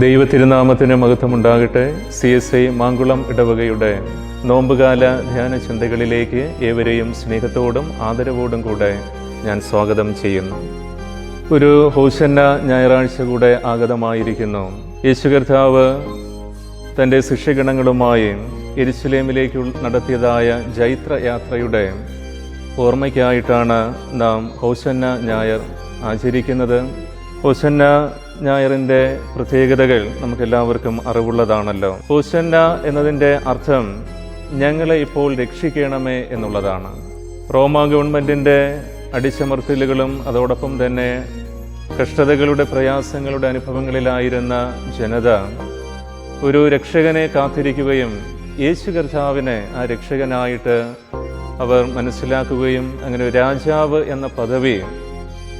ദൈവതിരുനാമത്തിന് മഹത്വമുണ്ടാകട്ടെ. CSI മാങ്കുളം ഇടവകയുടെ നോമ്പുകാല ധ്യാന ചിന്തകളിലേക്ക് ഏവരെയും സ്നേഹത്തോടും ആദരവോടും കൂടെ ഞാൻ സ്വാഗതം ചെയ്യുന്നു. ഒരു ഹോശന്ന ഞായറാഴ്ച കൂടെ ആഗതമായിരിക്കുന്നു. യേശു കർത്താവ് തൻ്റെ ശിഷ്യഗണങ്ങളുമായി യെരുശലേമിലേക്ക് നടത്തിയതായ ജൈത്രയാത്രയുടെ ഓർമ്മയ്ക്കായിട്ടാണ് നാം ഹോശന്ന ഞായർ ആചരിക്കുന്നത്. ഹോശന്ന ഞായറിൻ്റെ പ്രത്യേകതകൾ നമുക്കെല്ലാവർക്കും അറിവുള്ളതാണല്ലോ. ഹോശന്ന എന്നതിൻ്റെ അർത്ഥം ഞങ്ങളെ ഇപ്പോൾ രക്ഷിക്കണമേ എന്നുള്ളതാണ്. റോമ ഗവൺമെൻറ്റിൻ്റെ അടിച്ചമർത്തലുകളും അതോടൊപ്പം തന്നെ കഷ്ടതകളുടെ പ്രയാസങ്ങളുടെ അനുഭവങ്ങളിലായിരുന്ന ജനത ഒരു രക്ഷകനെ കാത്തിരിക്കുകയും യേശു കർത്താവിനെ ആ രക്ഷകനായിട്ട് അവർ മനസ്സിലാക്കുകയും അങ്ങനെ രാജാവ് എന്ന പദവി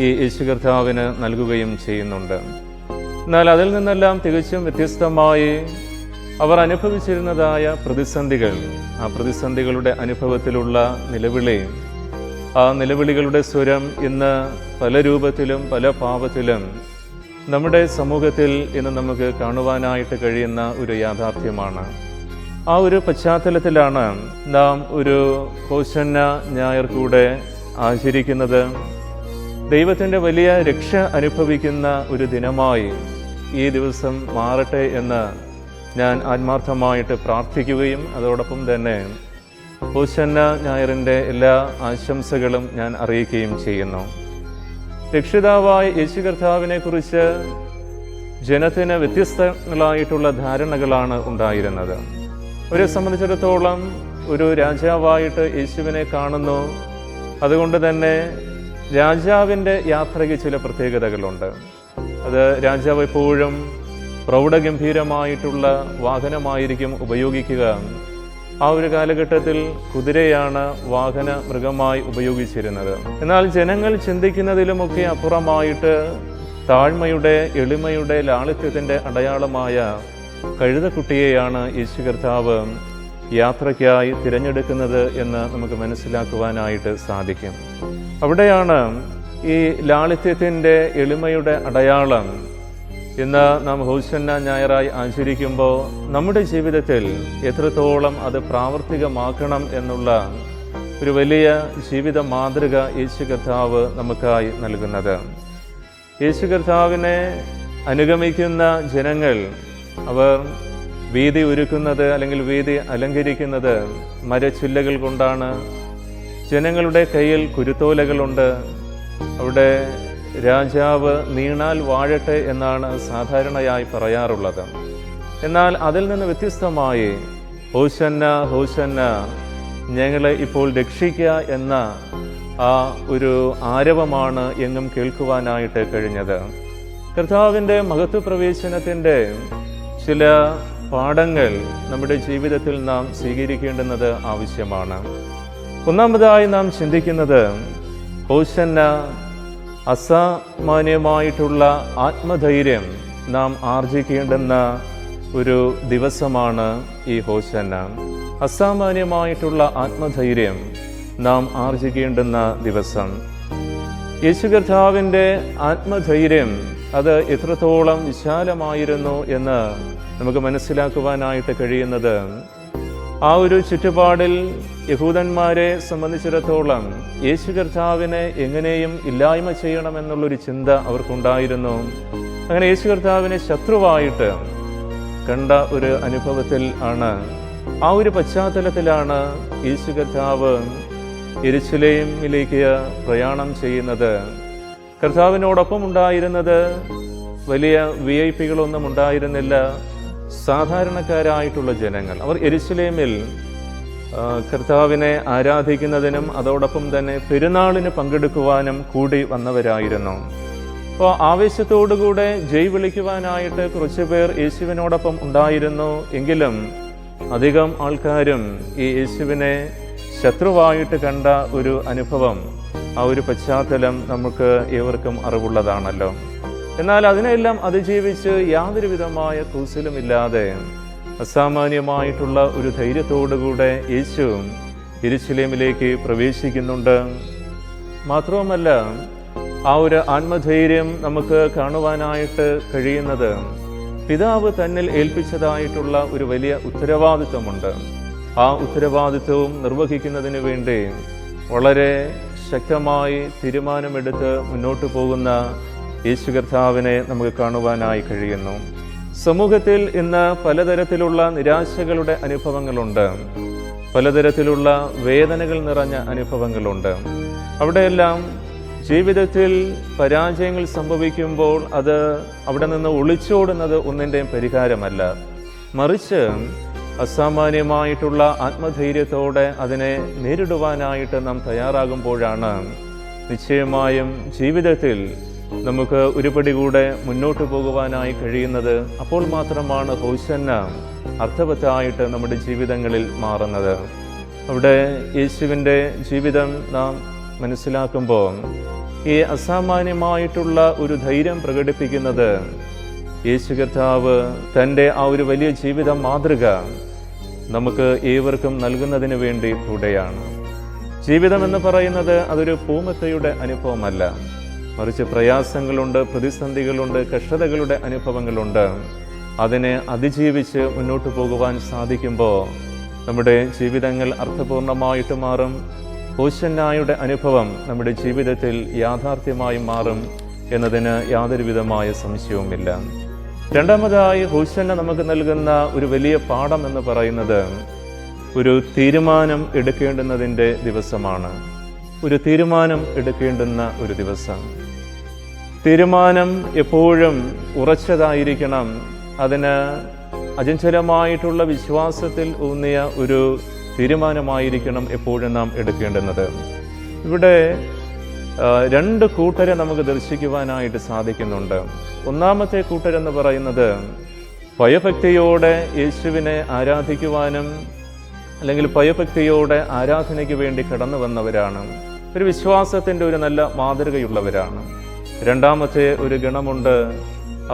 ഈ യേശു കർത്താവിന് നൽകുകയും ചെയ്യുന്നുണ്ട്. എന്നാൽ അതിൽ നിന്നെല്ലാം തികച്ചും വ്യത്യസ്തമായി അവർ അനുഭവിച്ചിരുന്നതായ പ്രതിസന്ധികൾ, ആ പ്രതിസന്ധികളുടെ അനുഭവത്തിലുള്ള നിലവിളി, ആ നിലവിളികളുടെ സ്വരം ഇന്ന് പല രൂപത്തിലും പല ഭാവത്തിലും നമ്മുടെ സമൂഹത്തിൽ ഇന്ന് നമുക്ക് കാണുവാനായിട്ട് കഴിയുന്ന ഒരു യാഥാർത്ഥ്യമാണ്. ആ ഒരു പശ്ചാത്തലത്തിലാണ് നാം ഒരു ഹോശന്ന ഞായർ കൂടെ ആചരിക്കുന്നത്. ദൈവത്തിൻ്റെ വലിയ രക്ഷ അനുഭവിക്കുന്ന ഒരു ദിനമായി ഈ ദിവസം മാറട്ടെ എന്ന് ഞാൻ ആത്മാർത്ഥമായിട്ട് പ്രാർത്ഥിക്കുകയും അതോടൊപ്പം തന്നെ ഹോശന്ന ഞായറിൻ്റെ എല്ലാ ആശംസകളും ഞാൻ അറിയിക്കുകയും ചെയ്യുന്നു. രക്ഷിതാവായ യേശു കർത്താവിനെ കുറിച്ച് ജനത്തിന് വ്യത്യസ്തങ്ങളായിട്ടുള്ള ധാരണകളാണ് ഉണ്ടായിരുന്നത്. അവരെ സംബന്ധിച്ചിടത്തോളം ഒരു രാജാവായിട്ട് യേശുവിനെ കാണുന്നു. അതുകൊണ്ട് തന്നെ രാജാവിൻ്റെ യാത്രയ്ക്ക് ചില പ്രത്യേകതകളുണ്ട്. അത് രാജാവ് എപ്പോഴും പ്രൗഢഗംഭീരമായിട്ടുള്ള വാഹനമായിരിക്കും ഉപയോഗിക്കുക. ആ ഒരു കാലഘട്ടത്തിൽ കുതിരയാണ് വാഹന മൃഗമായി ഉപയോഗിച്ചിരുന്നത്. എന്നാൽ ജനങ്ങൾ ചിന്തിക്കുന്നതിലുമൊക്കെ അപ്പുറമായിട്ട് താഴ്മയുടെ, എളിമയുടെ, ലാളിത്യത്തിൻ്റെ അടയാളമായ കഴുതക്കുട്ടിയെയാണ് യേശു കർത്താവ് യാത്രയ്ക്കായി തിരഞ്ഞെടുക്കുന്നത് എന്ന് നമുക്ക് മനസ്സിലാക്കുവാനായിട്ട് സാധിക്കും. അവിടെയാണ് ഈ ലാളിത്യത്തിൻ്റെ, എളിമയുടെ അടയാളം ഇന്ന് നാം ഹോശന്ന ഞായറായി ആചരിക്കുമ്പോൾ നമ്മുടെ ജീവിതത്തിൽ എത്രത്തോളം അത് പ്രാവർത്തികമാക്കണം എന്നുള്ള ഒരു വലിയ ജീവിത മാതൃക യേശു കർത്താവ് നമുക്കായി നൽകുന്നത്. യേശു കർത്താവിനെ അനുഗമിക്കുന്ന ജനങ്ങൾ അവർ വീതി ഒരുക്കുന്നത് അല്ലെങ്കിൽ വീതി അലങ്കരിക്കുന്നത് മരച്ചില്ലകൾ കൊണ്ടാണ്. ജനങ്ങളുടെ കയ്യിൽ കുരുത്തോലകളുണ്ട്. അവിടെ രാജാവ് നീണാൽ വാഴട്ടെ എന്നാണ് സാധാരണയായി പറയാറുള്ളത്. എന്നാൽ അതിൽ നിന്ന് വ്യത്യസ്തമായി ഹോശന്ന ഹോശന്ന, ഞങ്ങളെ ഇപ്പോൾ രക്ഷിക്കുക എന്ന ആ ഒരു ആരവമാണ് എങ്ങും കേൾക്കുവാനായിട്ട് കഴിഞ്ഞത്. കർത്താവിൻ്റെ മഹത്വപ്രവേശനത്തിൻ്റെ ചില പാഠങ്ങൾ നമ്മുടെ ജീവിതത്തിൽ നാം സ്വീകരിക്കേണ്ടുന്നത് ആവശ്യമാണ്. ഒന്നാമതായി നാം ചിന്തിക്കുന്നത് ഹോശന്ന അസാമാന്യമായിട്ടുള്ള ആത്മധൈര്യം നാം ആർജിക്കേണ്ടുന്ന ഒരു ദിവസമാണ് ഈ ഹോശന്ന. അസാമാന്യമായിട്ടുള്ള ആത്മധൈര്യം നാം ആർജിക്കേണ്ടുന്ന ദിവസം. യേശു കർത്താവിൻ്റെ ആത്മധൈര്യം അത് എത്രത്തോളം വിശാലമായിരുന്നു എന്ന് നമുക്ക് മനസ്സിലാക്കുവാനായിട്ട് കഴിയുന്നത് ആ ഒരു ചുറ്റുപാടിൽ യഹൂദന്മാരെ സംബന്ധിച്ചിടത്തോളം യേശു കർത്താവിനെ എങ്ങനെയും ഇല്ലായ്മ ചെയ്യണമെന്നുള്ളൊരു ചിന്ത അവർക്കുണ്ടായിരുന്നു. അങ്ങനെ യേശു കർത്താവിനെ ശത്രുവായിട്ട് കണ്ട ഒരു അനുഭവത്തിൽ ആണ്, ആ ഒരു പശ്ചാത്തലത്തിലാണ് യേശു കർത്താവ് യെരുശലേമിലേക്ക് പ്രയാണം ചെയ്യുന്നത്. കർത്താവിനോടൊപ്പം ഉണ്ടായിരുന്നത് വലിയ VIP-കളൊന്നും ഉണ്ടായിരുന്നില്ല. സാധാരണക്കാരായിട്ടുള്ള ജനങ്ങൾ. അവർ യെരുശലേമിൽ കർത്താവിനെ ആരാധിക്കുന്നതിനും അതോടൊപ്പം തന്നെ പെരുന്നാളിന് പങ്കെടുക്കുവാനും കൂടി വന്നവരായിരുന്നു. അപ്പോൾ ആവേശത്തോടുകൂടെ ജയ് വിളിക്കുവാനായിട്ട് കുറച്ചു പേർ യേശുവിനോടൊപ്പം ഉണ്ടായിരുന്നു. എങ്കിലും അധികം ആൾക്കാരും ഈ യേശുവിനെ ശത്രുവായിട്ട് കണ്ട ഒരു അനുഭവം, ആ ഒരു പശ്ചാത്തലം നമുക്ക് ഏവർക്കും അറിവുള്ളതാണല്ലോ. എന്നാൽ അതിനെല്ലാം അതിജീവിച്ച് യാതൊരു വിധമായ കൂസലുമില്ലാതെ അസാമാന്യമായിട്ടുള്ള ഒരു ധൈര്യത്തോടുകൂടെ യേശു യെരുശലേമിലേക്ക് പ്രവേശിക്കുന്നുണ്ട്. മാത്രവുമല്ല, ആ ഒരു ആത്മധൈര്യം നമുക്ക് കാണുവാനായിട്ട് കഴിയുന്നത് പിതാവ് തന്നിൽ ഏൽപ്പിച്ചതായിട്ടുള്ള ഒരു വലിയ ഉത്തരവാദിത്വമുണ്ട്. ആ ഉത്തരവാദിത്വവും നിർവഹിക്കുന്നതിന് വേണ്ടി വളരെ ശക്തമായി തീരുമാനമെടുത്ത് മുന്നോട്ട് പോകുന്ന യേശു കർത്താവിനെ നമുക്ക് കാണുവാനായി കഴിയുന്നു. സമൂഹത്തിൽ ഇന്ന് പലതരത്തിലുള്ള നിരാശകളുടെ അനുഭവങ്ങളുണ്ട്, പലതരത്തിലുള്ള വേദനകൾ നിറഞ്ഞ അനുഭവങ്ങളുണ്ട്. അവിടെയെല്ലാം ജീവിതത്തിൽ പരാജയങ്ങൾ സംഭവിക്കുമ്പോൾ അത് അവിടെ നിന്ന് ഒളിച്ചോടുന്നത് ഒന്നിൻ്റെയും പരിഹാരമല്ല. മറിച്ച് അസാമാന്യമായിട്ടുള്ള ആത്മധൈര്യത്തോടെ അതിനെ നേരിടുവാനായിട്ട് നാം തയ്യാറാകുമ്പോഴാണ് നിശ്ചയമായും ജീവിതത്തിൽ നമുക്ക് ഒരുപടി കൂടെ മുന്നോട്ട് പോകുവാനായി കഴിയുന്നത്. അപ്പോൾ മാത്രമാണ് ഹോശന്ന അർത്ഥവത്തായിട്ട് നമ്മുടെ ജീവിതങ്ങളിൽ മാറുന്നത്. അവിടെ യേശുവിൻ്റെ ജീവിതം നാം മനസ്സിലാക്കുമ്പോൾ ഈ അസാമാന്യമായിട്ടുള്ള ഒരു ധൈര്യം പ്രകടിപ്പിക്കുന്നത് യേശു കർത്താവ് തൻ്റെ ആ ഒരു വലിയ ജീവിത മാതൃക നമുക്ക് ഏവർക്കും നൽകുന്നതിന് വേണ്ടി കൂടെയാണ്. ജീവിതം എന്ന് പറയുന്നത് അതൊരു പൂമത്തയുടെ അനുഭവമല്ല, മറിച്ച് പ്രയാസങ്ങളുണ്ട്, പ്രതിസന്ധികളുണ്ട്, കഷ്ടതകളുടെ അനുഭവങ്ങളുണ്ട്. അതിനെ അതിജീവിച്ച് മുന്നോട്ട് പോകുവാൻ സാധിക്കുമ്പോൾ നമ്മുടെ ജീവിതങ്ങൾ അർത്ഥപൂർണമായിട്ട് മാറും. ഹോശന്നായുടെ അനുഭവം നമ്മുടെ ജീവിതത്തിൽ യാഥാർത്ഥ്യമായി മാറും എന്നതിന് യാതൊരു വിധമായ സംശയവുമില്ല. രണ്ടാമതായി ഹോശന്ന നമുക്ക് നൽകുന്ന ഒരു വലിയ പാഠം എന്ന് പറയുന്നത് ഒരു തീരുമാനം എടുക്കേണ്ടുന്നതിൻ്റെ ദിവസമാണ്. ഒരു തീരുമാനം എടുക്കേണ്ടുന്ന ഒരു ദിവസം. തീരുമാനം എപ്പോഴും ഉറച്ചതായിരിക്കണം. അതിന് അചഞ്ചലമായിട്ടുള്ള വിശ്വാസത്തിൽ ഊന്നിയ ഒരു തീരുമാനമായിരിക്കണം എപ്പോഴും നാം എടുക്കേണ്ടുന്നത്. ഇവിടെ രണ്ട് കൂട്ടരെ നമുക്ക് ദർശിക്കുവാനായിട്ട് സാധിക്കുന്നുണ്ട്. ഒന്നാമത്തെ കൂട്ടരെന്ന് പറയുന്നത് ഭയഭക്തിയോടെ യേശുവിനെ ആരാധിക്കുവാനും അല്ലെങ്കിൽ ഭയഭക്തിയോടെ ആരാധനയ്ക്ക് വേണ്ടി കടന്നു വന്നവരാണ്. ഒരു വിശ്വാസത്തിൻ്റെ ഒരു നല്ല മാതൃകയുള്ളവരാണ്. രണ്ടാമത്തെ ഒരു ഗണമുണ്ട്,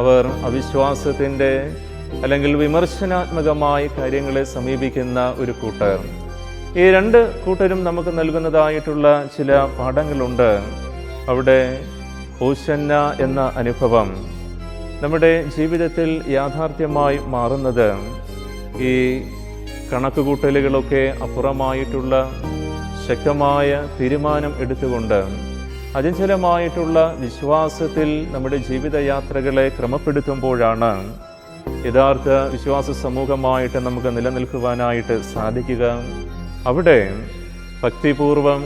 അവർ അവിശ്വാസത്തിൻ്റെ അല്ലെങ്കിൽ വിമർശനാത്മകമായ കാര്യങ്ങളെ സമീപിക്കുന്ന ഒരു കൂട്ടർ. ഈ രണ്ട് കൂട്ടരും നമുക്ക് നൽകുന്നതായിട്ടുള്ള ചില പാഠങ്ങളുണ്ട്. അവിടെ ഹോശന്ന എന്ന അനുഭവം നമ്മുടെ ജീവിതത്തിൽ യാഥാർത്ഥ്യമായി മാറുന്നത് ഈ കണക്കുകൂട്ടലുകളൊക്കെ അപ്പുറമായിട്ടുള്ള ശക്തമായ തീരുമാനം എടുത്തുകൊണ്ട് അചഞ്ചലമായിട്ടുള്ള വിശ്വാസത്തിൽ നമ്മുടെ ജീവിതയാത്രകളെ ക്രമപ്പെടുത്തുമ്പോഴാണ് യഥാർത്ഥ വിശ്വാസ സമൂഹമായിട്ട് നമുക്ക് നിലനിൽക്കുവാനായിട്ട് സാധിക്കുക. അവിടെ ഭക്തിപൂർവം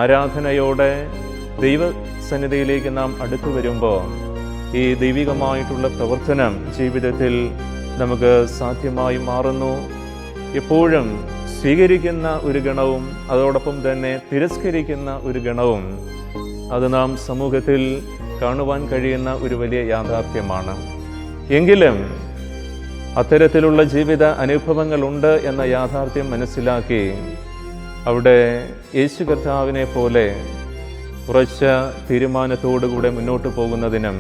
ആരാധനയോടെ ദൈവസന്നിധിയിലേക്ക് നാം അടുത്തു വരുമ്പോൾ ഈ ദൈവികമായിട്ടുള്ള പ്രവർത്തനം ജീവിതത്തിൽ നമുക്ക് സാധ്യമായി മാറുന്നു. എപ്പോഴും സ്വീകരിക്കുന്ന ഒരു ഗണവും അതോടൊപ്പം തന്നെ തിരസ്കരിക്കുന്ന ഒരു ഗണവും അത് നാം സമൂഹത്തിൽ കാണുവാൻ കഴിയുന്ന ഒരു വലിയ യാഥാർത്ഥ്യമാണ്. എങ്കിലും അത്തരത്തിലുള്ള ജീവിത അനുഭവങ്ങളുണ്ട് എന്ന യാഥാർത്ഥ്യം മനസ്സിലാക്കി അവിടെ യേശു കർത്താവിനെ പോലെ ഉറച്ച തീരുമാനത്തോടുകൂടെ മുന്നോട്ട് പോകുന്നതിനും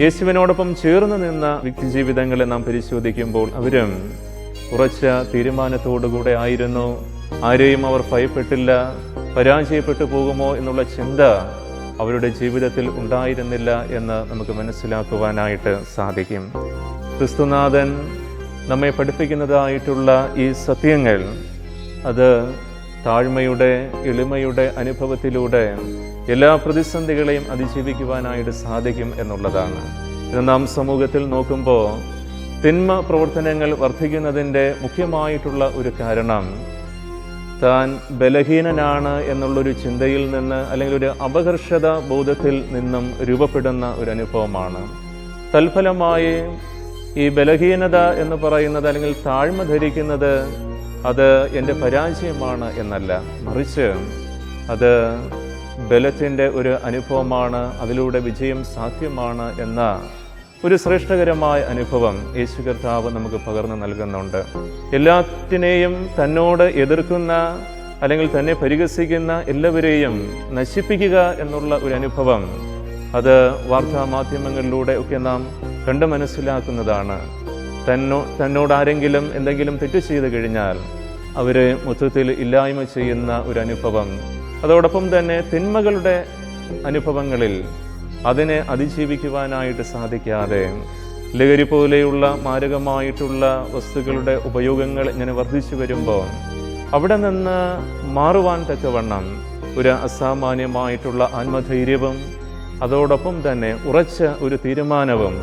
യേശുവിനോടൊപ്പം ചേർന്ന് നിന്ന വ്യക്തിജീവിതങ്ങളെ നാം പരിശോധിക്കുമ്പോൾ അവരും ഉറച്ച തീരുമാനത്തോടുകൂടെ ആയിരുന്നു. ആരെയും അവർ ഭയപ്പെട്ടില്ല. പരാജയപ്പെട്ടു പോകുമോ എന്നുള്ള ചിന്ത അവരുടെ ജീവിതത്തിൽ ഉണ്ടായിരുന്നില്ല എന്ന് നമുക്ക് മനസ്സിലാക്കുവാനായിട്ട് സാധിക്കും. ക്രിസ്തുനാഥൻ നമ്മെ പഠിപ്പിക്കുന്നതായിട്ടുള്ള ഈ സത്യങ്ങൾ അത് താഴ്മയുടെ എളിമയുടെ അനുഭവത്തിലൂടെ എല്ലാ പ്രതിസന്ധികളെയും അതിജീവിക്കുവാനായിട്ട് സാധിക്കും എന്നുള്ളതാണ്. ഇത് നാം സമൂഹത്തിൽ നോക്കുമ്പോൾ തിന്മ പ്രവർത്തനങ്ങൾ വർദ്ധിക്കുന്നതിൻ്റെ മുഖ്യമായിട്ടുള്ള ഒരു കാരണം താൻ ബലഹീനനാണ് എന്നുള്ളൊരു ചിന്തയിൽ നിന്ന് അല്ലെങ്കിൽ ഒരു അപകർഷത ബോധത്തിൽ നിന്നും രൂപപ്പെടുന്ന ഒരു അനുഭവമാണ്. തൽഫലമായി ഈ ബലഹീനത എന്ന് പറയുന്നത് അല്ലെങ്കിൽ താഴ്മ ധരിക്കുന്നത് അത് എൻ്റെ പരാജയമാണ് എന്നല്ല, മറിച്ച് അത് ബലത്തിൻ്റെ ഒരു അനുഭവമാണ്, അതിലൂടെ വിജയം സാധ്യമാണ് എന്ന ഒരു ശ്രേഷ്ഠകരമായ അനുഭവം യേശു കർത്താവ് നമുക്ക് പകർന്നു നൽകുന്നുണ്ട്. എല്ലാറ്റിനെയും തന്നോട് എതിർക്കുന്ന അല്ലെങ്കിൽ തന്നെ പരിഹസിക്കുന്ന എല്ലാവരെയും നശിപ്പിക്കുക എന്നുള്ള ഒരു അനുഭവം അത് വാർത്താമാധ്യമങ്ങളിലൂടെ ഒക്കെ നാം കണ്ട് മനസ്സിലാക്കുന്നതാണ്. തന്നോട് ആരെങ്കിലും എന്തെങ്കിലും തെറ്റ് ചെയ്തു കഴിഞ്ഞാൽ അവരെ മൊത്തത്തിൽ ഇല്ലായ്മ ചെയ്യുന്ന ഒരു അനുഭവം. അതോടൊപ്പം തന്നെ തിന്മകളുടെ അനുഭവങ്ങളിൽ അതിനെ അതിജീവിക്കുവാനായിട്ട് സാധിക്കാതെ ലഹരി പോലെയുള്ള മാരകമായിട്ടുള്ള വസ്തുക്കളുടെ ഉപയോഗങ്ങൾ ഇങ്ങനെ വർദ്ധിച്ചു വരുമ്പോൾ അവിടെ നിന്ന് മാറുവാൻ തക്കവണ്ണം ഒരു അസാമാന്യമായിട്ടുള്ള ആത്മധൈര്യവും അതോടൊപ്പം തന്നെ ഉറച്ച ഒരു തീരുമാനവും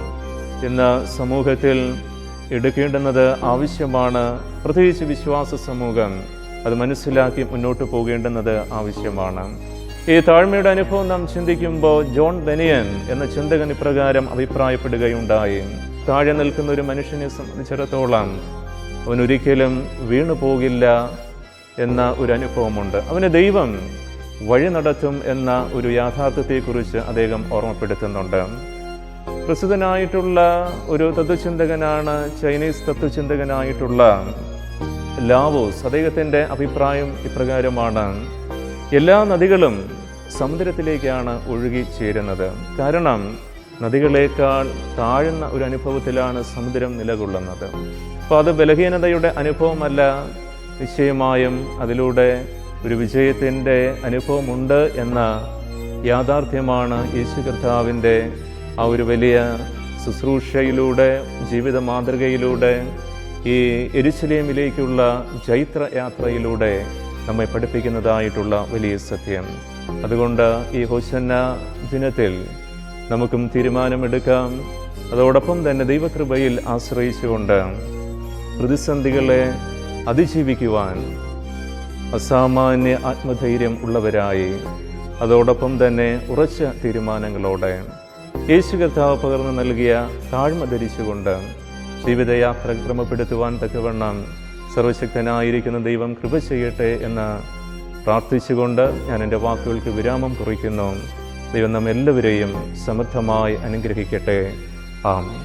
ഇന്ന് സമൂഹത്തിൽ എടുക്കേണ്ടുന്നത് ആവശ്യമാണ്. പ്രത്യേകിച്ച് വിശ്വാസ സമൂഹം അത് മനസ്സിലാക്കി മുന്നോട്ട് പോകേണ്ടുന്നത് ആവശ്യമാണ്. ഈ താഴ്മയുടെ അനുഭവം നാം ചിന്തിക്കുമ്പോൾ ജോൺ ബെനിയൻ എന്ന ചിന്തകൻ ഇപ്രകാരം അഭിപ്രായപ്പെടുകയുണ്ടായി. താഴെ നിൽക്കുന്ന ഒരു മനുഷ്യനെ സംബന്ധിച്ചിടത്തോളം അവനൊരിക്കലും വീണു പോകില്ല എന്ന ഒരു അനുഭവമുണ്ട്. അവന് ദൈവം വഴി നടത്തും എന്ന ഒരു യാഥാർത്ഥ്യത്തെക്കുറിച്ച് അദ്ദേഹം ഓർമ്മപ്പെടുത്തുന്നുണ്ട്. പ്രസിദ്ധനായിട്ടുള്ള ഒരു തത്വചിന്തകനാണ് ചൈനീസ് തത്വചിന്തകനായിട്ടുള്ള ലാവോസ്. അദ്ദേഹത്തിൻ്റെ അഭിപ്രായം ഇപ്രകാരമാണ്: എല്ലാ നദികളും സമുദ്രത്തിലേക്കാണ് ഒഴുകി ചേരുന്നത്. കാരണം നദികളേക്കാൾ താഴ്ന്ന ഒരു അനുഭവത്തിലാണ് സമുദ്രം നിലകൊള്ളുന്നത്. അപ്പോൾ അത് ബലഹീനതയുടെ അനുഭവമല്ല, നിശ്ചയമായും അതിലൂടെ ഒരു വിജയത്തിൻ്റെ അനുഭവമുണ്ട് എന്ന യാഥാർത്ഥ്യമാണ് യേശു കർത്താവിൻ്റെ ആ ഒരു വലിയ ശുശ്രൂഷയിലൂടെ, ജീവിത മാതൃകയിലൂടെ, ഈ യെരുശലേമിലേക്കുള്ള ജൈത്രയാത്രയിലൂടെ നമ്മെ പഠിപ്പിക്കുന്നതായിട്ടുള്ള വലിയ സത്യം. അതുകൊണ്ട് ഈ ഹോശന്ന ദിനത്തിൽ നമുക്കും തീരുമാനമെടുക്കാം. അതോടൊപ്പം തന്നെ ദൈവകൃപയിൽ ആശ്രയിച്ചുകൊണ്ട് പ്രതിസന്ധികളെ അതിജീവിക്കുവാൻ അസാമാന്യ ആത്മധൈര്യം ഉള്ളവരായി, അതോടൊപ്പം തന്നെ ഉറച്ച തീരുമാനങ്ങളോടെ യേശു കർത്താവ് പകർന്നു നൽകിയ താഴ്മ ധരിച്ചുകൊണ്ട് ജീവിതയാത്ര ക്രമപ്പെടുത്തുവാൻ തക്കവണ്ണം സർവശക്തനായിരിക്കുന്ന ദൈവം കൃപ ചെയ്യട്ടെ എന്ന് പ്രാർത്ഥിച്ചുകൊണ്ട് ഞാൻ എൻ്റെ വാക്കുകൾക്ക് വിരാമം കുറിക്കുന്നു. ദൈവം നമ്മെല്ലാവരെയും സമൃദ്ധമായി അനുഗ്രഹിക്കട്ടെ. ആമേൻ.